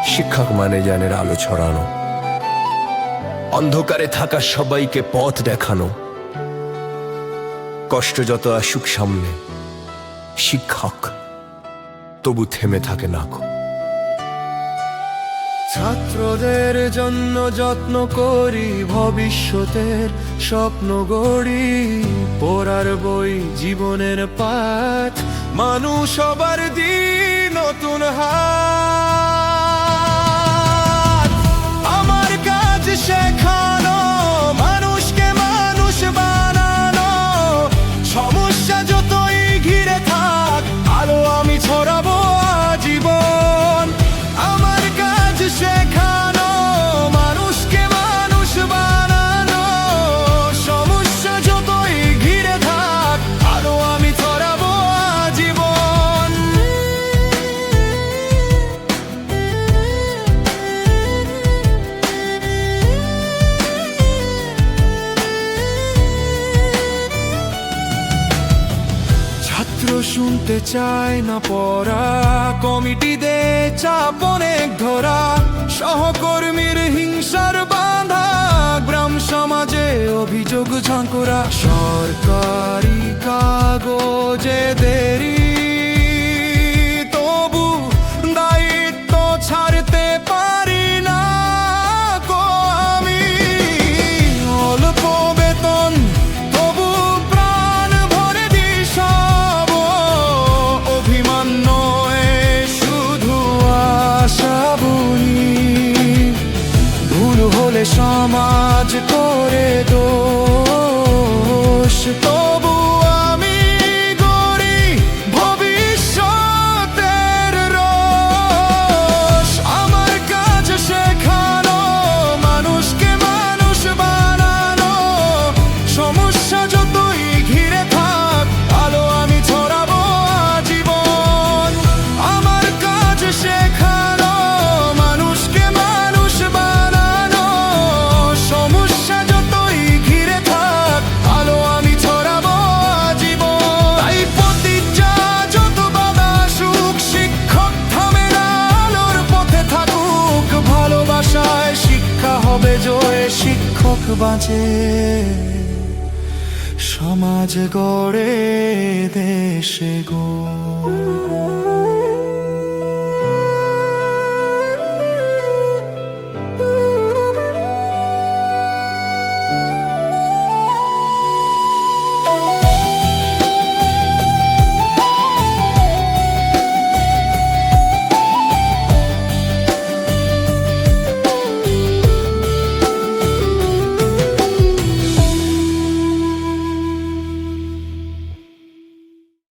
শিক্ষক মানে জ্ঞানের আলো ছড়ানো, অন্ধকারে থাকা সবাইকে পথ দেখানো। কষ্ট যত আসুক সামনে, শিক্ষক তবু থেমে থাকে না গো। ছাত্রদের জন্য যত্ন করি, ভবিষ্যতের স্বপ্ন গড়ি। পড়ার বই জীবনের পাঠ, মানুষ সবার দিন নতুন হাত। আমার কাজ শেখানো, মানুষকে মানুষ বানানো। সমস্যা যতই ঘিরে থাক, আলো আমি ছড়াবো আজীবন। আমার কাজ শেখানো, মানুষকে মানুষ বানানো। সমস্যা যতই ঘিরে থাক, আলো আমি ছড়াবো আজীবন। ছাত্র শুনতে চায় না পড়া, কমিটিদের চাপ অনেক ধরা। সহকর্মীর হিংসার বাঁধা, গ্রাম সমাজে অভিযোগ ঝাঁকুরা। সরকারি কাগজে দেরি, তবু দায়িত্ব ছাড়তে পারি না গো আমি। অল্প বেতন তবু প্রাণ ভরে দিই সব। অভিমান নয় শুধু আশা বলি, ভুল হলে সমাজ করে দোষ। তবু আমি গড়ি ভবিষ্যতের রোষ। আমার কাজ শেখানো, মানুষকে মানুষ বানানো। সমস্যা যতই ঘিরে থাক, আলো আমি ছড়াবো আজীবন। আমার কাজ শেখানো, মানুষকে মানুষ বানানো। সমস্যা যতই ঘিরে থাক, আলো আমি ছড়াবো আজীবন। তাই প্রতিজ্ঞা যত বাধা আসুক, শিক্ষক থামে না, আলোর পথে থাকুক। ভালোবাসায় শিক্ষা হবে জয়, শিক্ষক বাঁচে সমাজ গড়ে দেশে গো।